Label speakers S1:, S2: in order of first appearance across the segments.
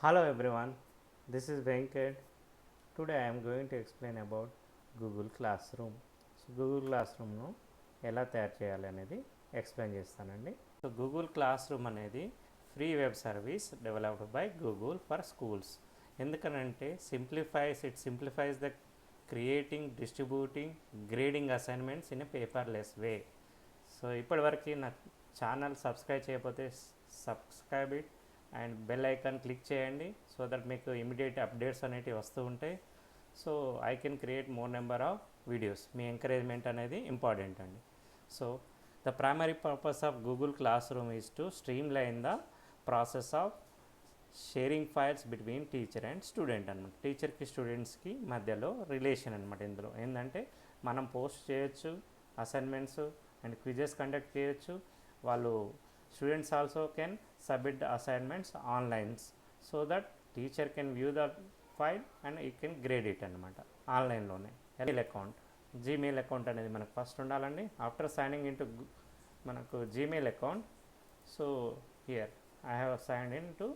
S1: Hello everyone, this is Venkat. Today I am going to explain about Google Classroom. So Google క్లాస్రూమ్ను ఎలా తయారు చేయాలి అనేది explain చేస్తానండి. సో గూగుల్ క్లాస్రూమ్ అనేది free web service developed by Google for schools. ఎందుకనంటే simplifies the creating, distributing, grading assignments in a paperless way. So ఇప్పటివరకు నా ఛానల్ సబ్స్క్రైబ్ చేయకపోతే subscribe it and bell icon click చేయండి so that మీకు immediate updates అనేటివి వస్తూ ఉంటాయి. So I can create more number of videos. మీ encouragement అనేది ఇంపార్టెంట్ అండి. So the primary purpose of Google class room is to stream line the process of sharing files between teacher and student అనమాట. టీచర్కి స్టూడెంట్స్కి మధ్యలో relation అనమాట. ఇందులో ఏంటంటే మనం పోస్ట్ చేయొచ్చు అసైన్మెంట్స్ అండ్ క్విజెస్ కండక్ట్ చేయొచ్చు. వాళ్ళు students also can submit the assignments online so that teacher can view the file and you can grade it అనమాట ఆన్లైన్లోనే. జీమెయిల్ అకౌంట్ అనేది మనకు ఫస్ట్ ఉండాలండి. ఆఫ్టర్ సైనింగ్ ఇంటూ మనకు Gmail account, so here I have signed in to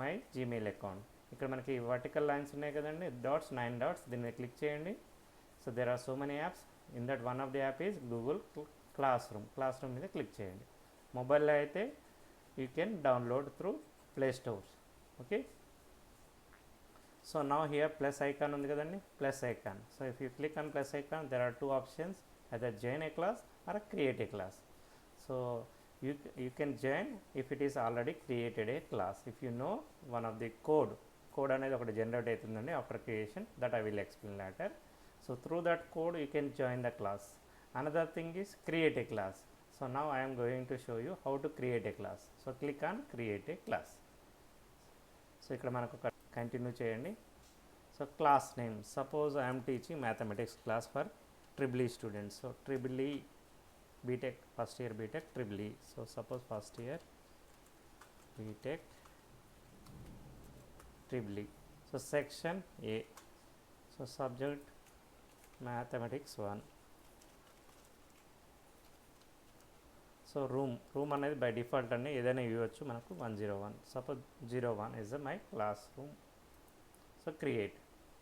S1: my Gmail account. ఇక్కడ మనకి vertical lines ఉన్నాయి కదండి, డాట్స్, 9 డాట్స్, దీని మీద క్లిక్ చేయండి. So there are so many apps. In that one of the app is Google Classroom మీద click చేయండి. మొబైల్లో అయితే you can download through Play stores. Okay, so now here plus icon ఉంది కదండి, plus icon. So if you click on plus icon there are 2 options, either join a class or create a class. So you can join if it is already created a class. If you know one of the code అనేది ఒకటి generate అవుతుందండి after creation, that I will explain later. So through that code you can join the class. Another thing is create a class. So now I am going to show you how to create a class. So click on create a class. So ఇక్కడ మనకు continue చేయండి. So class name, suppose I am teaching mathematics class for EEE students. So EEE BTech, first year BTech EEE. So suppose first year BTech EEE. So section A. So subject mathematics 1. So room అనేది by default అండి ఏదైనా ఇవ్వచ్చు మనకు 101. Suppose 01 is my classroom. So create.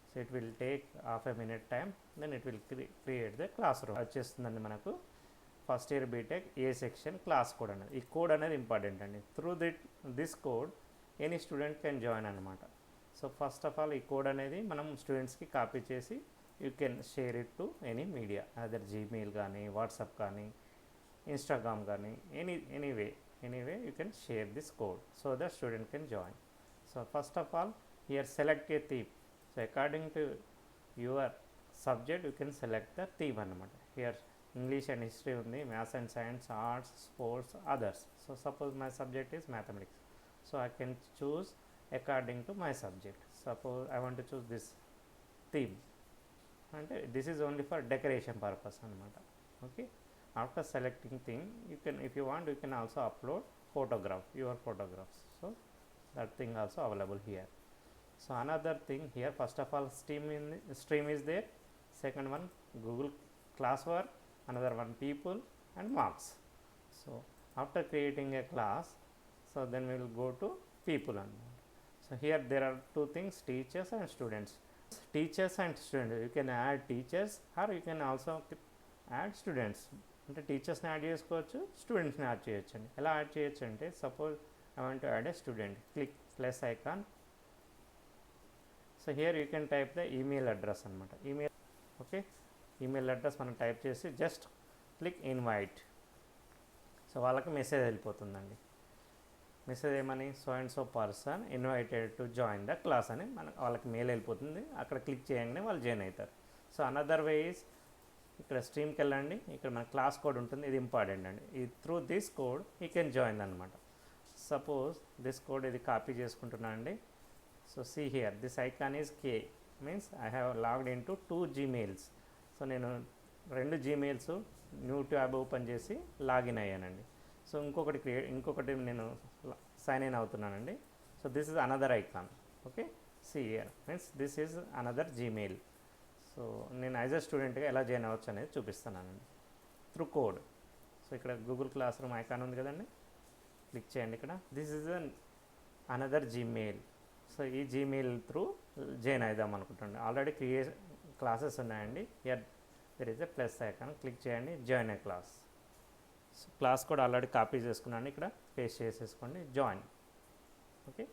S1: So it will take half a minute time, then it will create the classroom. వచ్చేస్తుందండి మనకు first year BTech A section class code అనేది. ఈ code అనేది important అండి. Through this code any student can join అనమాట. So first of all ఈ code అనేది మనం స్టూడెంట్స్కి కాపీ చేసి you can share it to any media, other Gmail కానీ, వాట్సాప్ కానీ, Instagram కానీ, anyway you can share this code so the student can join. So first of all here select a theme. So according to your subject you can select the theme అన్నమాట. Here English and history ఉంది, maths and science, arts, sports, others. So suppose my subject is mathematics, so I can choose according to my subject. Suppose I want to choose this theme, and this is only for decoration purpose అన్నమాట. Okay, after selecting thing you can, if you want you can also upload your photographs. So that thing also available here. So another thing here, first of all stream is there, second one Google classwork, another one people and marks. So after creating a class, so then we will go to people. So here there are 2 things, teachers and students. Teachers and students, you can add teachers or you can also add students. అంటే టీచర్స్ని add చేసుకోవచ్చు, స్టూడెంట్స్ని add చేయొచ్చు అండి. ఎలా add చేయొచ్చు అంటే suppose I want to add A student, click plus icon. So here you can type the email address అనమాట. Email address మనం టైప్ చేసి జస్ట్ క్లిక్ ఇన్వైట్. సో వాళ్ళకి మెసేజ్ వెళ్ళిపోతుందండి. మెసేజ్ ఏమని, so and so person invited to join the class అని వాళ్ళకి mail వెళ్ళిపోతుంది. అక్కడ click చేయగానే వాళ్ళు జాయిన్ అవుతారు. సో అనదర్ వే ఈజ్ ఇక్కడ స్ట్రీమ్కి వెళ్ళండి, ఇక్కడ మన క్లాస్ కోడ్ ఉంటుంది, ఇది ఇంపార్టెంట్ అండి. ఈ through this code you can join అనమాట. సపోజ్ దిస్ కోడ్ ఇది కాపీ చేసుకుంటున్నా అండి. So see here this icon is K, means I have logged in to 2 Gmails. So నేను 2 జీమెయిల్స్ న్యూ ట్యాబ్ ఓపెన్ చేసి లాగిన్ అయ్యానండి. So ఇంకొకటి నేను sign in అవుతున్నానండి. So this is another icon. Okay, see here means this is another Gmail. So నేను as a స్టూడెంట్గా ఎలా join అవ్వచ్చు అనేది చూపిస్తున్నానండి త్రూ కోడ్. సో ఇక్కడ గూగుల్ క్లాస్ రూమ్ ఐకాన్ ఉంది కదండి, క్లిక్ చేయండి ఇక్కడ. This is another Gmail. So ఈ జీమెయిల్ త్రూ జాయిన్ అవుదాం అనుకుంటున్నాను. ఆల్రెడీ క్లాసెస్ ఉన్నాయండి. Here there is a plus icon, click చేయండి, join a class. So class కూడా ఆల్రెడీ కాపీ చేసుకున్నాను, ఇక్కడ పేస్ట్ చేసేసుకోండి, join. Okay,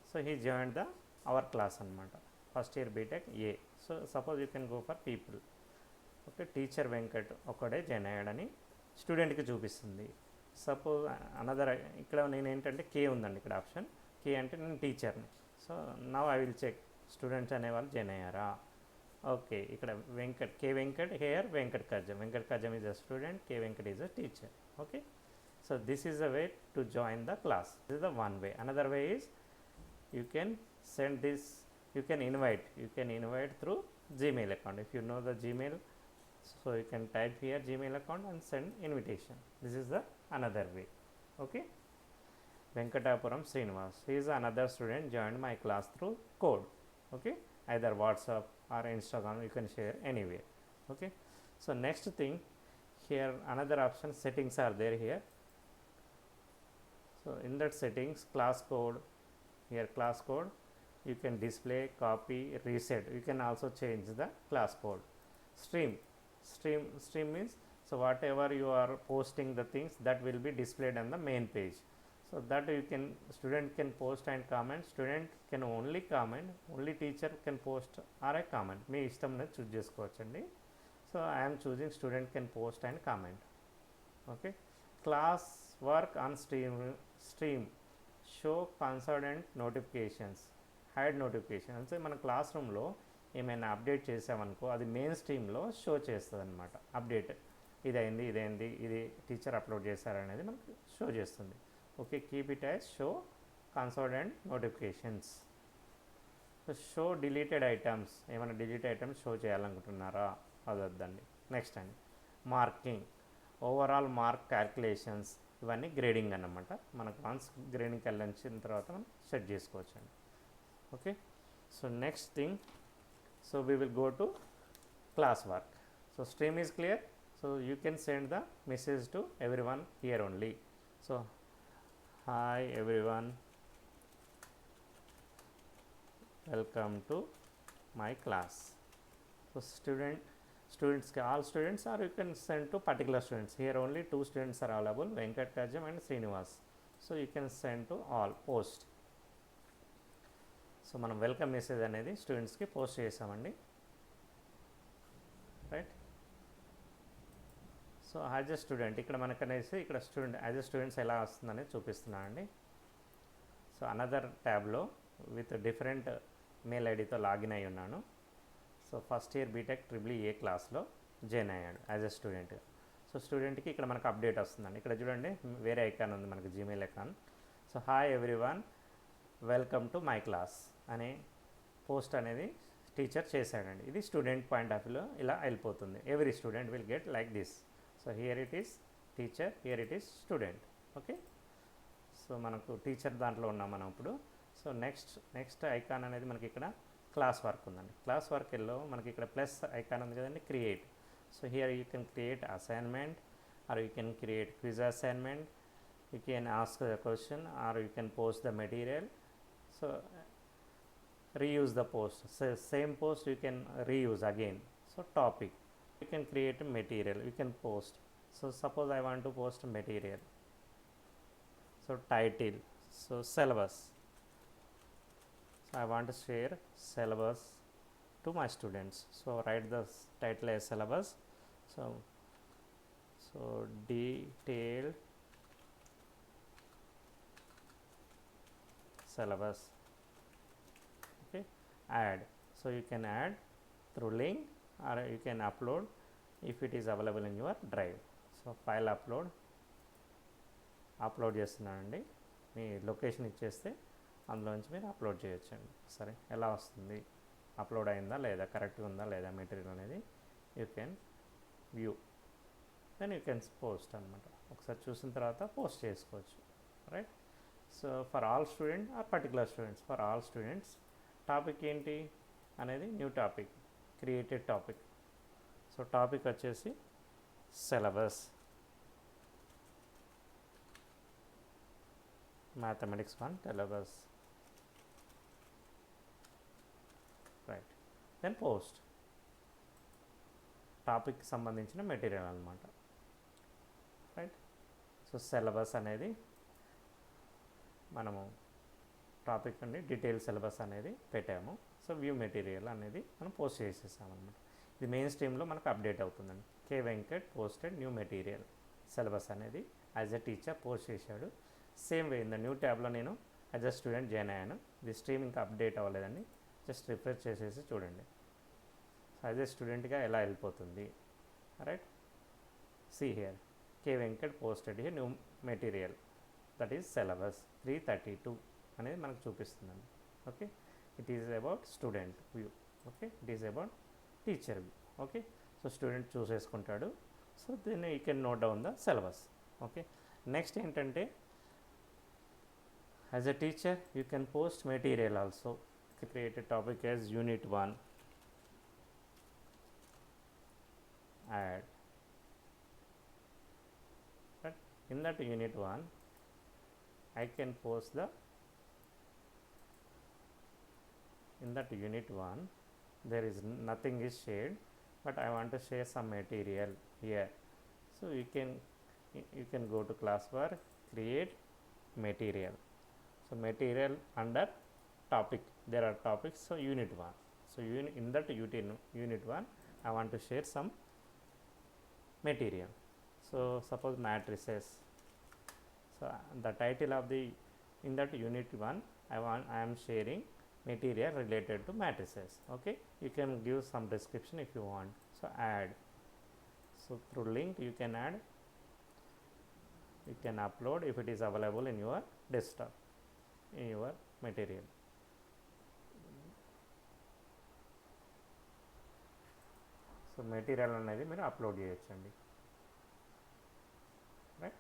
S1: so he join the our class అనమాట, first year BTech A. So suppose you can go for people. Okay, teacher Venkat ఒకడే join అయ్యాడని స్టూడెంట్కి చూపిస్తుంది. సపోజ్ అనదర్, ఇక్కడ నేను ఏంటంటే కే ఉందండి ఇక్కడ ఆప్షన్, కే అంటే నేను టీచర్ని. So now I will check students అనేవాళ్ళు జాయిన్ అయ్యారా. ఓకే, ఇక్కడ Venkat, K Venkat, here Venkat Kajjam. Venkat Kajjam is a student, K Venkat is a teacher. Okay, so this is the way to join the class. This is the one way. Another way is you can send this, you can invite through Gmail account. If you know the Gmail, so you can type here Gmail account and send invitation. This is the another way. Okay, Venkatapuram Srinivas, he is another student, joined my class through code. Okay, either WhatsApp or Instagram, you can share anywhere. Okay, so next thing here, another option, settings are there here. So in that settings, class code, here class code, you can display, copy, reset. You can also change the class code. Stream means, so whatever you are posting the things, that will be displayed on the main page. So that you can, student can post and comment. Student can only comment, only teacher can post or a comment. మీ ఇష్టం అనేది choose చేసుకోవచ్చండి. So I'm choosing student can post and comment. Okay, class work on stream show condensed notifications, hide notification. అంటే మన class రూమ్లో ఏమైనా update చేసామనుకో, అది main స్ట్రీమ్లో show చేస్తుంది అనమాట. అప్డేట్ ఇదైంది, ఇది టీచర్ అప్లోడ్ చేశారనేది మనకు షో చేస్తుంది. Okay, keep it as show condensed notifications. Show deleted items, ఏమైనా డిలీట్ ఐటమ్స్ షో చేయాలనుకుంటున్నారా, అది వద్దండి. నెక్స్ట్ అండి, మార్కింగ్, ఓవరాల్ మార్క్ క్యాల్కులేషన్స్, ఇవన్నీ గ్రేడింగ్ అన్నమాట. మనకు వన్స్ గ్రేడింగ్కి వెళ్ళిన తర్వాత మనం సెట్ చేసుకోవచ్చు అండి. Okay, so next thing, so we will go to class work. So stream is clear. So you can send the message to every one here only. So hi every one, welcome to my class. So students, all students, or you can send to particular students. Here only 2 students are available, Venkat Kajam and Srinivas. So you can send to all, post. So మనం welcome message అనేది స్టూడెంట్స్కి post చేసామండి, right. So as a student, ఇక్కడ మనకనేసి ఇక్కడ student as a students ఎలా వస్తుందనేది చూపిస్తున్నానండి. So another ట్యాబ్లో విత్ డిఫరెంట్ మెయిల్ ఐడితో లాగిన్ అయి ఉన్నాను. So first year BTech EEE క్లాస్లో జాయిన్ అయ్యాడు యాజ్ ఎ స్టూడెంట్. సో స్టూడెంట్కి ఇక్కడ మనకు అప్డేట్ వస్తుందండి. ఇక్కడ చూడండి వేరే ఐకాన్ ఉంది మనకు, Gmail icon. So hi everyone, welcome to my class అనే పోస్ట్ అనేది టీచర్ చేశాడండి. ఇది స్టూడెంట్ పాయింట్ ఆఫ్ వ్యూలో ఇలా వెళ్ళిపోతుంది. Every student will get like this. So here it is teacher, here it is student. Okay, so మనకు teacher దాంట్లో ఉన్నాం మనం ఇప్పుడు. సో నెక్స్ట్ ఐకాన్ అనేది మనకి ఇక్కడ క్లాస్ వర్క్ ఉందండి. క్లాస్ వర్క్లో మనకి ఇక్కడ ప్లస్ ఐకాన్ ఉంది కదండి, create. So here you can create assignment, or you can create quiz assignment, you can ask the question, or you can post the material. So reuse the post, so same post you can reuse again. So topic, you can create a material, you can post. So suppose I want to post a material, so title, so syllabus, so I want to share syllabus to my students. So write the title as syllabus. So detailed syllabus. Okay, add, so you can add through link, or you can upload if it is available in your drive. So file upload చేస్తున్నానండి. మీ location ఇచ్చేస్తే అందులోంచి మీరు upload చేయొచ్చండి. సరే, ఎలా వస్తుంది, upload అయిందా లేదా, కరెక్ట్గా ఉందా లేదా మెటీరియల్ అనేది you can view, then you can post అనమాట. ఒకసారి చూసిన తర్వాత పోస్ట్ చేసుకోవచ్చు, right. So for all student or particular students, for all students topic ఏంటి అనేది new topic, created topic. So topic వచ్చేసి syllabus. Mathematics 1 syllabus, right. Then post టాపిక్కి సంబంధించిన మెటీరియల్ అనమాట, రైట్. సో సిలబస్ అనేది మనము టాపిక్ నుండి డీటెయిల్ సిలబస్ అనేది పెట్టాము. సో వ్యూ మెటీరియల్ అనేది మనం పోస్ట్ చేసేసామన్నమాట. ఇది మెయిన్ స్ట్రీమ్లో మనకు అప్డేట్ అవుతుందండి. K Venkat posted new material syllabus అనేది యాజ్ ఎ టీచర్ పోస్ట్ చేశాడు. Same way in the new ట్యాబ్లో నేను యాజ్ ఎ స్టూడెంట్ జాయిన్ అయ్యాను. ఇది స్ట్రీమ్ ఇంకా అప్డేట్ అవ్వలేదండి, జస్ట్ రిఫ్రెష్ చేసేసి చూడండి. సో యాజ్ ఎ స్టూడెంట్గా ఎలా వెళ్ళిపోతుంది, right. See here K Venkat posted here new material that is syllabus 332 అనేది మనకు చూపిస్తుందండి. Okay, it is about student view. Okay, it is about teacher view. Okay, so student చూసేసుకుంటాడు. So then you can note down the syllabus. Okay, next ఏంటంటే as a teacher you can post material also. Create a topic as unit 1, add, but in that unit 1 I can post the, in that unit 1 there is nothing is shared, but I want to share some material here. So you can go to class bar, create material. So material under topic, there are topics. So unit 1, so in that unit 1 I want to share some material. So suppose matrices. So the title of the, in that unit 1 I am sharing material related to matrices. Okay, you can give some description if you want. So add, so through link you can add, you can upload if it is available in your desktop, in your material. So material అనేది మీరు upload చేయొచ్చండి, right.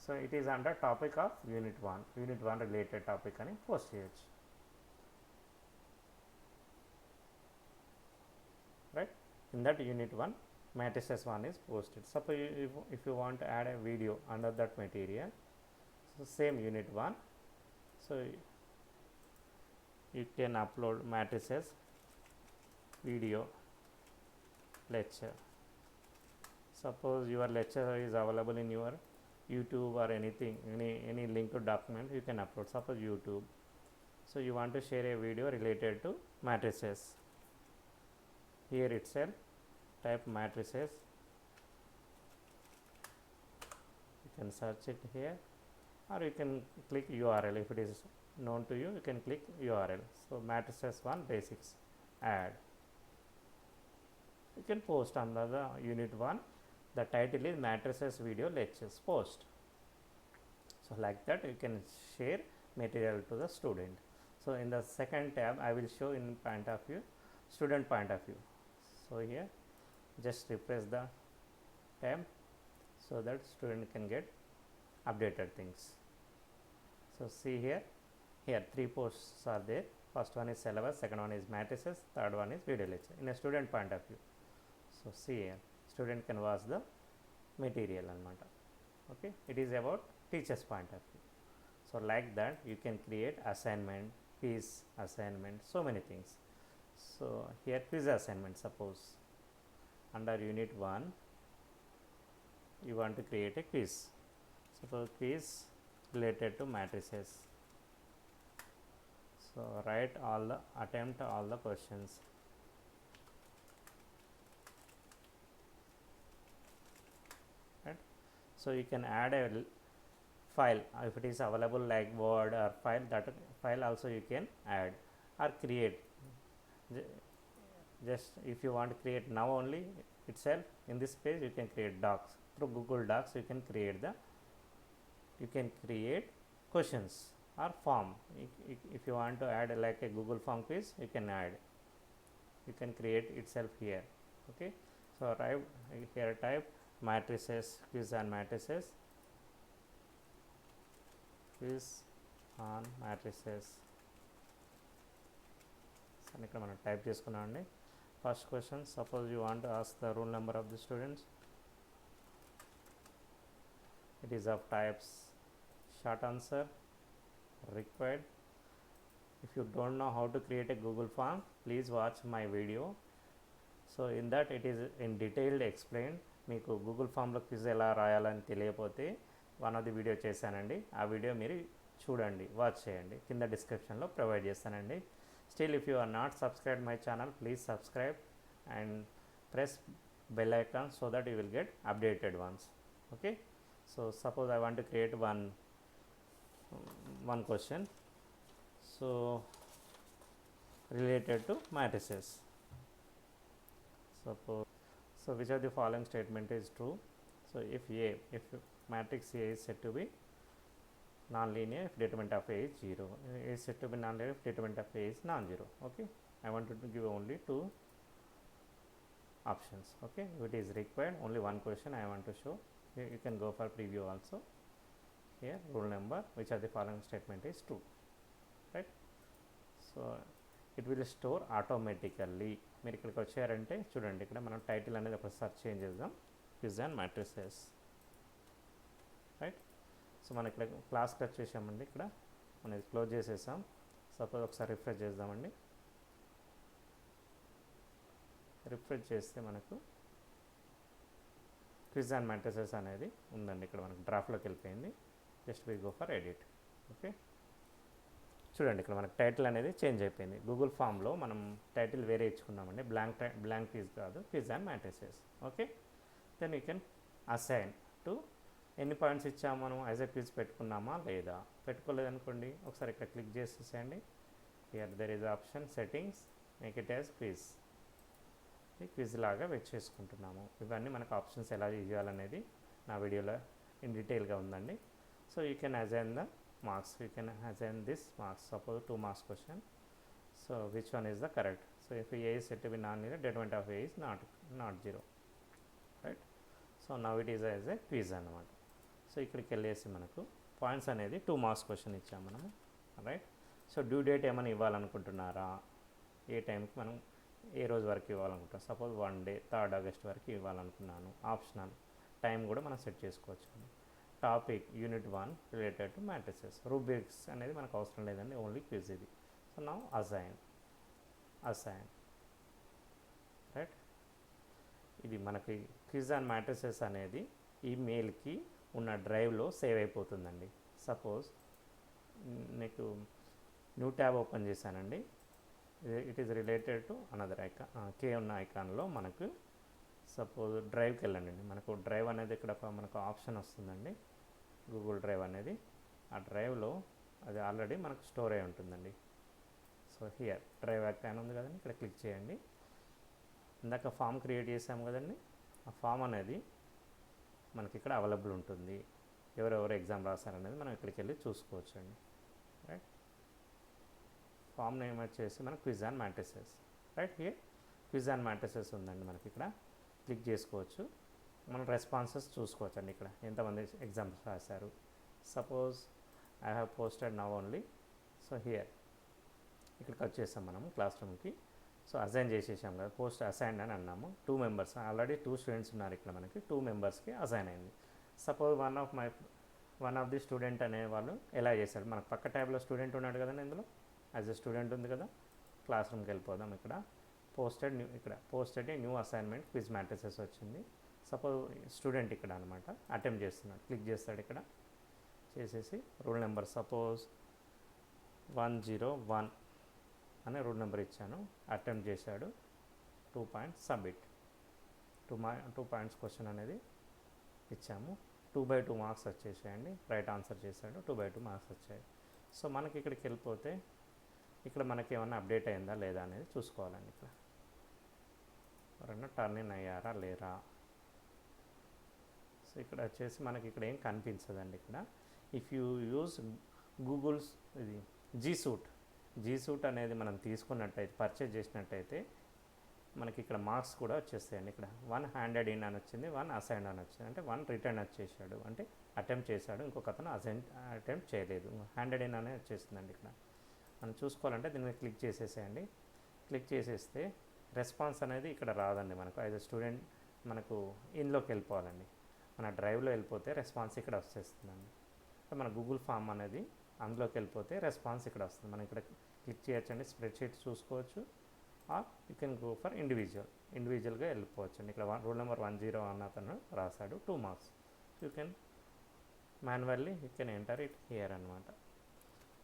S1: So it is under topic of unit 1 related topic అని post చేయొచ్చు, right. In that unit 1 matrices 1 is posted. Suppose if you want to add a video under that material, so same unit 1, so you can upload matrices video lecture. Suppose your lecture is available in your YouTube or anything, any linked document you can upload. Suppose YouTube, so you want to share a video related to matrices. Here itself type matrices, you can search it here, or you can click URL. If it is known to you, you can click URL. So matrices 1 basics, add. You can post under the unit 1. The title is matrices video lectures, post. So like that you can share material to the student. So in the second tab I will show in point of view, student point of view. So here just refresh the tab so that student can get updated things. So see here 3 posts are there. First one is syllabus, second one is matrices, third one is video lecture in a student point of view. So see here student can watch the material anamata. Okay, it is about teacher's point of view. So like that you can create assignment, quiz assignment, so many things. So here quiz assignment, suppose under unit 1 you want to create a quiz. Suppose quiz related to matrices. So write attempt all the questions. Right. So you can add a file if it is available like Word or file, that file also you can add or create. Just if you want to create now only itself in this page, you can create docs. Through Google Docs you can create questions or form. If you want to add like a Google form quiz, you can add, you can create itself here. Okay, so here type matrices, quiz on matrices, quiz on matrices. So ఇక్కడ మనం type చేసుకున్నామండి. First question, suppose you want ask the roll number of the students. It is of types short answer, required. If you don't know how to create a Google form, please watch my video. So in that it is in detailed explain. మీకు Google ఫామ్లో quiz ఎలా రాయాలని తెలియకపోతే one of the video చేశానండి, ఆ video మీరు చూడండి, watch చేయండి, కింద డిస్క్రిప్షన్లో ప్రొవైడ్ చేస్తానండి. Still if you are not subscribe my channel, please subscribe and press bell icon so that you will get updated ones. Okay, so suppose I want to create one question, so related to matrices. Suppose, so which of the following statement is true? So if matrix A is said to be non-linear if determinant of A is 0, is said to be non-linear if determinant of A is non-zero. Okay, I wanted to give only two options. Okay, if it is required only one question I want to show. Here you can go for preview also. Here rule number, which are the following statement is true, right? So it will store automatically. మీరు ఇక్కడికి వచ్చారంటే చూడండి, ఇక్కడ మనం title అనేది ఒక search change చేద్దాం, quiz and matrices, right? So మనం ఇక్కడ క్లాస్కి వచ్చేసామండి, ఇక్కడ మనం ఇది క్లోజ్ చేసేసాం. సపోజ్ ఒకసారి రిఫ్రెష్ చేద్దామండి. రిఫ్రెష్ చేస్తే మనకు క్విజ్ అండ్ మ్యాట్రిసెస్ అనేది ఉందండి, ఇక్కడ మనకు డ్రాఫ్ట్లోకి వెళ్ళిపోయింది. Just we go for edit. Okay, చూడండి ఇక్కడ మనకు టైటిల్ అనేది చేంజ్ అయిపోయింది. గూగుల్ ఫామ్లో మనం టైటిల్ వేరే ఇచ్చుకున్నామండి, బ్లాంక్ క్విజ్ కాదు, quiz and matrices. Okay, then you can assign to ఎన్ని పాయింట్స్ ఇచ్చాము మనం, యాజ్ ఎ క్విజ్ పెట్టుకున్నామా లేదా, పెట్టుకోలేదనుకోండి ఒకసారి ఇక్కడ క్లిక్ చేసేసేయండి. Here there is option settings, make it as quiz. Quiz లాగా వెచ్ చేసుకుంటున్నాము. ఇవన్నీ మనకు ఆప్షన్స్ ఎలా ఇవ్వాలనేది నా వీడియోలో ఇన్ డీటెయిల్గా ఉందండి. So you can assign the marks, you can assign this marks. Suppose 2 marks question, so which one is the correct? So if A is said to be non-linear, determinant of A is not 0, right? So now it is as a quiz అన్నమాట. So ఇక్కడికి వెళ్ళేసి మనకు points అనేది 2 marks question ఇచ్చాము మనము, right? So due date ఏమైనా ఇవ్వాలనుకుంటున్నారా, ఏ టైంకి మనం ఏ రోజు వరకు ఇవ్వాలనుకుంటాం. సపోజ్ 1 day 3rd August వరకు ఇవ్వాలనుకున్నాను, ఆప్షనల్ టైం కూడా మనం సెట్ చేసుకోవచ్చు. Topic unit 1 related to matrices. Rubrics అనేది మనకు అవసరం లేదండి, ఓన్లీ క్విజ్ ఇది. So now assign, right? ఇది మనకి క్విజ్ అండ్ మ్యాట్రిసెస్ అనేది ఈమెయిల్కి ఉన్న డ్రైవ్లో సేవ్ అయిపోతుందండి. సపోజ్ నీకు న్యూ ట్యాబ్ ఓపెన్ చేశానండి, it is related to another icon, K ఉన్న ఐకాన్లో మనకు సపోజ్ డ్రైవ్కి వెళ్ళండి. మనకు డ్రైవ్ అనేది ఇక్కడ మనకు ఆప్షన్ వస్తుందండి, గూగుల్ డ్రైవ్ అనేది. ఆ డ్రైవ్లో అది ఆల్రెడీ మనకు స్టోర్ అయి ఉంటుందండి. సో హియర్ డ్రైవ్ ఐకాన్ ఉంది కదండి, ఇక్కడ క్లిక్ చేయండి. ఇందాక ఫామ్ క్రియేట్ చేసాము కదండి, ఆ ఫామ్ అనేది మనకి ఇక్కడ అవైలబుల్ ఉంటుంది. ఎవరెవరు ఎగ్జామ్ రాశారనేది మనం ఇక్కడికి వెళ్ళి చూసుకోవచ్చు అండి, రైట్? ఫామ్ నేమ్ వచ్చేసి మన quiz and matrices, right? Here quiz and matrices ఉందండి మనకి, ఇక్కడ క్లిక్ చేసుకోవచ్చు. మనం రెస్పాన్సెస్ చూసుకోవచ్చు అండి, ఇక్కడ ఎంతమంది ఎగ్జామ్స్ రాశారు. Suppose I have posted now only. So here ఇక్కడికి వచ్చేసాం మనం క్లాస్ రూమ్కి. సో అసైన్ చేసేసాం కదా, పోస్ట్ అసైన్డ్ అని అన్నాము. 2 members ఆల్రెడీ 2 స్టూడెంట్స్ ఉన్నారు ఇక్కడ మనకి, 2 members అసైన్ అయింది. Suppose one of the student అనే వాళ్ళు ఎలా చేశారు, మనకు పక్క ట్యాబ్లో స్టూడెంట్ ఉన్నాడు కదండి, ఇందులో యాజ్ ఎ స్టూడెంట్ ఉంది కదా. క్లాస్ రూమ్కి వెళ్ళిపోదాం. ఇక్కడ posted new assignment quiz matrices వచ్చింది. సపోజ్ స్టూడెంట్ ఇక్కడ అనమాట అటెంప్ట్ చేస్తున్నాడు, క్లిక్ చేస్తాడు, ఇక్కడ చేసేసి రూల్ నెంబర్ సపోజ్ 101 అనే రూల్ నెంబర్ ఇచ్చాను, అటెంప్ట్ చేశాడు, 2 points సబ్మిట్. 2 points క్వశ్చన్ అనేది ఇచ్చాము. 2/2 marks వచ్చేసాయండి, రైట్ ఆన్సర్ చేశాడు, 2/2 marks వచ్చాయి. సో మనకి ఇక్కడికి వెళ్ళిపోతే ఇక్కడ మనకి ఏమన్నా అప్డేట్ అయిందా లేదా అనేది చూసుకోవాలండి. ఇక్కడ ఎవరన్నా టర్న్ ఇన్ అయ్యారా లేరా. సో ఇక్కడ వచ్చేసి మనకి ఇక్కడ ఏం కనిపించదండి. ఇక్కడ ఇఫ్ యూ యూజ్ గూగుల్స్ ఇది జీ సూట్ అనేది మనం తీసుకున్నట్టయితే, పర్చేజ్ చేసినట్టయితే మనకి ఇక్కడ మార్క్స్ కూడా వచ్చేస్తాయండి. ఇక్కడ 1 handed in అని వచ్చింది, 1 అసైన్డ్ అని వచ్చింది. అంటే 1 రిటర్న్ వచ్చేసాడు, అంటే అటెంప్ట్ చేశాడు, ఇంకొక అతను అటెంప్ట్ చేయలేదు. హ్యాండెడ్ ఇన్ అనే వచ్చేస్తుందండి. ఇక్కడ మనం చూసుకోవాలంటే దీని మీద క్లిక్ చేసేసేయండి. క్లిక్ చేసేస్తే రెస్పాన్స్ అనేది ఇక్కడ రాదండి మనకు. యాజ్ ఎ స్టూడెంట్ మనకు ఇందులోకి వెళ్ళిపోవాలండి, మన డ్రైవ్లో వెళ్ళిపోతే రెస్పాన్స్ ఇక్కడ వచ్చేస్తుందండి. మన గూగుల్ ఫామ్ అనేది అందులోకి వెళ్ళిపోతే రెస్పాన్స్ ఇక్కడ వస్తుంది. మనం ఇక్కడ క్లిక్ చేయొచ్చండి, స్ప్రెడ్షీట్ చూసుకోవచ్చు. Or you can go for ఇండివిజువల్గా వెళ్ళిపోవచ్చు అండి. ఇక్కడ రూల్ నెంబర్ 101 అతను రాశాడు 2 marks. You can manually you can enter it here అనమాట.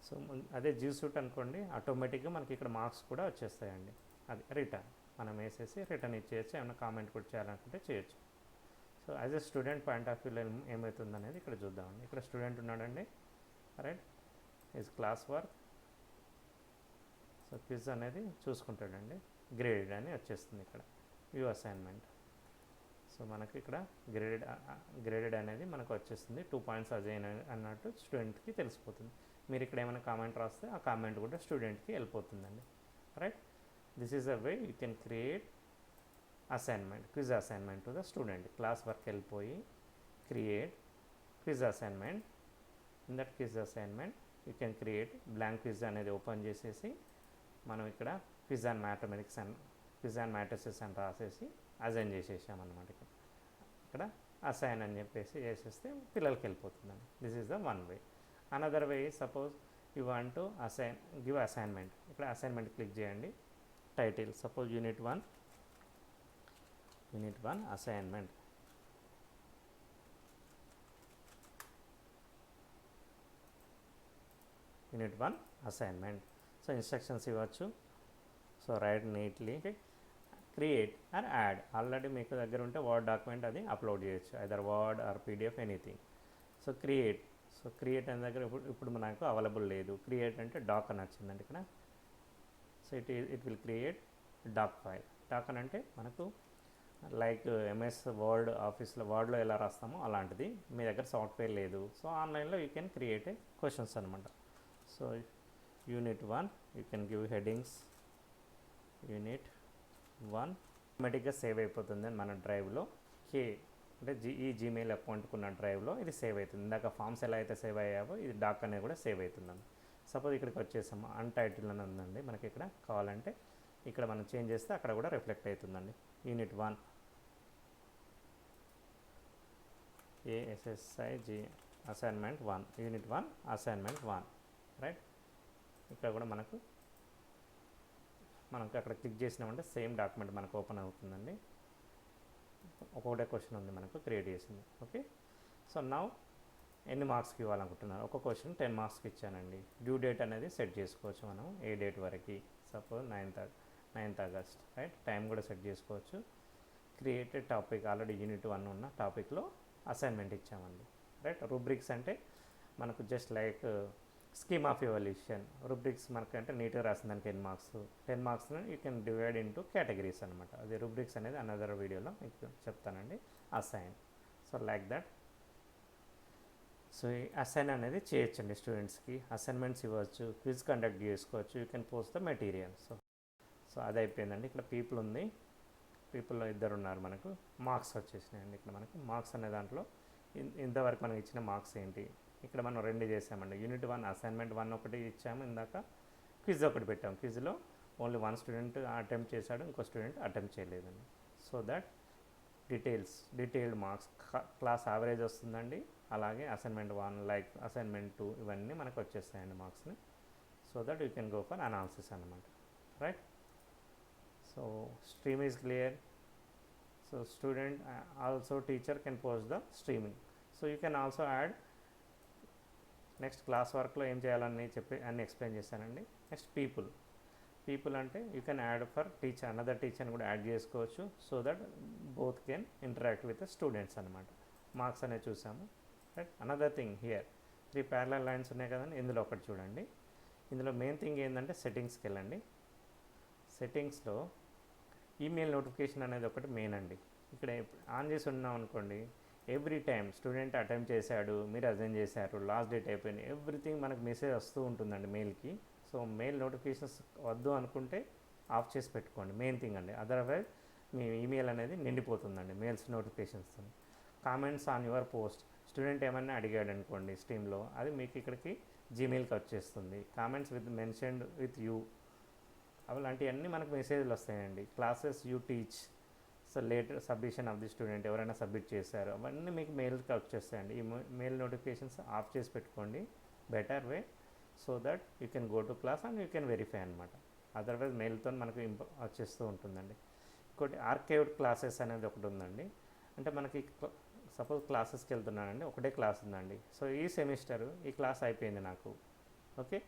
S1: సో అదే జీ సూట్ అనుకోండి, ఆటోమేటిక్గా మనకి ఇక్కడ మార్క్స్ కూడా వచ్చేస్తాయండి. అది రిటర్న్ మనం వేసేసి రిటర్న్ ఇచ్చేయచ్చు. ఏమైనా కామెంట్ కూడా చేయాలనుకుంటే చేయొచ్చు. So as a student point of వ్యూలో ఏమవుతుంది అనేది ఇక్కడ చూద్దామండి. ఇక్కడ స్టూడెంట్ ఉన్నాడండి, right, is class work. So quiz అనేది చూసుకుంటాడండి, గ్రేడెడ్ అని వచ్చేస్తుంది ఇక్కడ వ్యూ అసైన్మెంట్. సో మనకి ఇక్కడ గ్రేడెడ్ అనేది మనకు వచ్చేస్తుంది. 2 పాయింట్స్ అజైన్ అన్నట్టు స్టూడెంట్కి తెలిసిపోతుంది. మీరు ఇక్కడ ఏమైనా కామెంట్ రాస్తే ఆ కామెంట్ కూడా స్టూడెంట్కి వెళ్ళిపోతుందండి, right. This is a way you can create assignment, quiz assignment to the student. Class work వెళ్ళిపోయి create quiz assignment. In that quiz assignment you can create blank quiz అనేది ఓపెన్ చేసేసి మనం ఇక్కడ క్విజ్ అండ్ మ్యాట్రిసెస్ అని రాసేసి assign చేసేసామన్నమాట. ఇక్కడ assign అని చెప్పేసి చేసేస్తే పిల్లలకి వెళ్ళిపోతుందండి. This is the one way. Another way, suppose you want to give assignment. ఇక్కడ అసైన్మెంట్ క్లిక్ చేయండి. Title suppose unit 1 assignment. Unit 1 assignment. So instructions ఇవ్వచ్చు. So write neatly, create or add. Already మీకు దగ్గర ఉంటే వర్డ్ డాక్యుమెంట్ అది upload చేయొచ్చు, either word or PDF anything. So create అనే దగ్గర ఇప్పుడు మనకు అవైలబుల్ లేదు. క్రియేట్ అంటే డాక్ అని వచ్చిందండి ఇక్కడ. So it will create doc file. Doc అని అంటే మనకు లైక్ ఎంఎస్ వర్డ్, ఆఫీస్లో వర్డ్లో ఎలా రాస్తామో అలాంటిది. మీ దగ్గర సాఫ్ట్వేర్ లేదు, సో ఆన్లైన్లో you can create a questions అనమాట. So unit 1 you can give headings. Unit 1 ఆటోమేటిక్గా సేవ్ అయిపోతుంది మన డ్రైవ్లో. అంటే ఈ జీమెయిల్ అకౌంట్కి ఉన్న డ్రైవ్లో ఇది సేవ్ అవుతుంది. ఇందాక ఫామ్స్ ఎలా అయితే సేవ్ అయ్యావో ఇది డాక్ అనేది కూడా సేవ్ అవుతుందండి. సపోజ్ ఇక్కడికి వచ్చేసాము, అన్టైటిల్ అని ఉందండి మనకి. ఇక్కడ కావాలంటే ఇక్కడ మనం చేంజ్ చేస్తే అక్కడ కూడా రిఫ్లెక్ట్ అవుతుందండి. Unit 1 ASSIG assignment 1, unit 1 assignment 1, right. ఇక్కడ కూడా మనకు అక్కడ క్లిక్ చేసినామంటే సేమ్ డాక్యుమెంట్ మనకు ఓపెన్ అవుతుందండి. ఒక్కొక్కటే క్వశ్చన్ ఉంది మనకు క్రియేట్ చేసింది. ఓకే. సో నౌ ఎన్ని మార్క్స్కి ఇవ్వాలనుకుంటున్నారు? ఒక క్వశ్చన్ 10 మార్క్స్కి ఇచ్చానండి. డ్యూ డేట్ అనేది సెట్ చేసుకోవచ్చు మనం, ఏ డేట్ వరకు. Suppose 9th August, right. Time కూడా సెట్ చేసుకోవచ్చు. క్రియేటెడ్ టాపిక్, ఆల్రెడీ యూనిట్ 1 ఉన్న టాపిక్లో అసైన్మెంట్ ఇచ్చామండి, రైట్. రూబ్రిక్స్ అంటే మనకు just like scheme of evaluation. Rubrics మనకంటే నీట్గా రాసిన దానికి 10 మార్క్స్. 10 మార్క్స్ని you can divide into categories అనమాట. అది రూబ్రిక్స్ అనేది అనదర్ వీడియోలో మీకు చెప్తానండి. Assign, so like that. So ఈ అసైన్ అనేది చేయొచ్చండి స్టూడెంట్స్కి. అసైన్మెంట్స్ ఇవ్వచ్చు, క్విజ్ కండక్ట్ చేసుకోవచ్చు, you can post the material. So అది అయిపోయిందండి. ఇక్కడ పీపుల్ ఉంది, పీపుల్లో 2 ఉన్నారు మనకు. మార్క్స్ వచ్చేసినాయండి. ఇక్కడ మనకు మార్క్స్ అనే దాంట్లో ఇంతవరకు మనకి ఇచ్చిన మార్క్స్ ఏంటి. ఇక్కడ మనం 2 చేసామండి. యూనిట్ 1 అసైన్మెంట్ 1 ఒకటి ఇచ్చాము, ఇందాక క్విజ్ ఒకటి పెట్టాము. క్విజ్లో ఓన్లీ 1 స్టూడెంట్ అటెంప్ట్ చేశాడు, ఇంకో స్టూడెంట్ అటెంప్ట్ చేయలేదండి. So that detailed marks, class average వస్తుందండి. అలాగే అసైన్మెంట్ 1 లైక్ అసైన్మెంట్ 2 ఇవన్నీ మనకు వచ్చేస్తాయండి మార్క్స్ని. So that you can go for analysis అనమాట, right. So stream is clear. So student also teacher can post the streaming. So you can also add next class వర్క్లో ఏం చేయాలని అన్ని ఎక్స్ప్లెయిన్ చేశానండి. నెక్స్ట్ పీపుల్ అంటే you can add for teacher, another టీచర్ని కూడా add చేసుకోవచ్చు. So that both can interact with the students అనమాట. మార్క్స్ అనేది చూసాము, right. Another thing here 3 parallel lines ఉన్నాయి కదండి, ఇందులో ఒకటి చూడండి. ఇందులో మెయిన్ థింగ్ ఏంటంటే సెట్టింగ్స్కి వెళ్ళండి. సెట్టింగ్స్లో ఈమెయిల్ నోటిఫికేషన్ అనేది ఒకటి మెయిన్ అండి. ఇక్కడ ఆన్ చేసి ఉన్నాం అనుకోండి, ఎవ్రీ టైం స్టూడెంట్ అటెంప్ట్ చేశాడు, మీరు అసైన్ చేశారు, లాస్ట్ డేట్ అయిపోయింది, ఎవ్రీథింగ్ మనకు మెసేజ్ వస్తూ ఉంటుందండి మెయిల్కి. సో మెయిల్ నోటిఫికేషన్స్ వద్దు అనుకుంటే ఆఫ్ చేసి పెట్టుకోండి, మెయిన్ థింగ్ అండి. అదర్వైజ్ మీ ఈమెయిల్ అనేది నిండిపోతుందండి మెయిల్స్ నోటిఫికేషన్స్తో. Comments on your post, student ఏమన్నా అడిగాడు అనుకోండి స్ట్రీమ్లో, అది మీకు ఇక్కడికి జీమెయిల్కి వచ్చేస్తుంది. కామెంట్స్ మెన్షన్డ్ విత్ యూ, అలాంటివన్నీ మనకు మెసేజ్లు వస్తాయండి. Classes you teach, so later submission of the student, ఎవరైనా సబ్మిట్ చేశారు, అవన్నీ మీకు మెయిల్కి వచ్చేస్తాయండి. ఈ మెయిల్ నోటిఫికేషన్స్ ఆఫ్ చేసి పెట్టుకోండి, better way. So that you can go to class and you can verify అనమాట. అదర్వైజ్ మెయిల్తో మనకు వచ్చేస్తూ ఉంటుందండి. ఇంకోటి ఆర్కైవ్డ్ క్లాసెస్ అనేది ఒకటి ఉందండి. అంటే మనకి సపోజ్ క్లాసెస్కి వెళ్తున్నానండి, ఒకటే క్లాస్ ఉందండి. సో ఈ సెమిస్టర్ ఈ క్లాస్ అయిపోయింది నాకు, okay.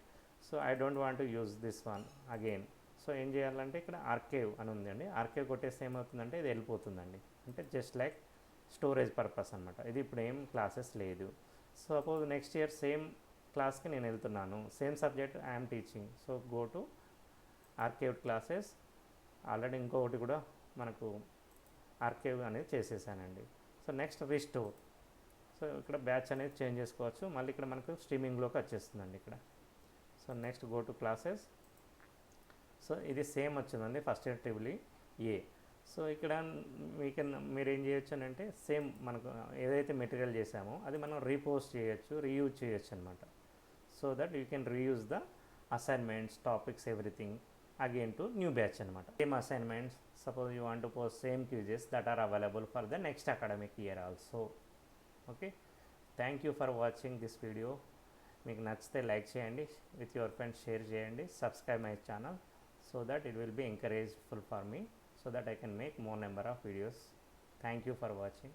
S1: So I don't want to use this one again. So ఏం చేయాలంటే ఇక్కడ ఆర్కైవ్ అని ఉందండి. ఆర్కైవ్ కొట్టేస్తే ఏమవుతుందంటే ఇది వెళ్ళిపోతుందండి. అంటే జస్ట్ లైక్ స్టోరేజ్ పర్పస్ అనమాట. ఇది ఇప్పుడు ఏం క్లాసెస్ లేదు. సపోజ్ నెక్స్ట్ ఇయర్ సేమ్ క్లాస్కి నేను వెళ్తున్నాను, same subject I'm teaching. So go to archived classes. Already ఇంకొకటి కూడా మనకు ఆర్కైవ్ అనేది చేసేసానండి. So next restore. సో ఇక్కడ బ్యాచ్ అనేది చేంజ్ చేసుకోవచ్చు. మళ్ళీ ఇక్కడ మనకు స్ట్రీమింగ్లోకి వచ్చేస్తుందండి ఇక్కడ. So next go to classes. So ఇది సేమ్ వచ్చిందండి first year triple A. So ఇక్కడ మీరు ఏం చేయొచ్చు అని అంటే సేమ్ మనకు ఏదైతే మెటీరియల్ చేసామో అది మనం రీపోస్ట్ చేయొచ్చు, రీయూజ్ చేయొచ్చు అనమాట. So that you can reuse the assignments, topics, everything again to new batch అనమాట. Same assignments, suppose you want to post same quizzes that are available for the next academic year also. Okay, thank you for watching this video. మీకు నచ్చితే like చేయండి, with your friends share చేయండి, subscribe my channel so that it will be encourageful for me, so that I can make more number of videos. Thank you for watching.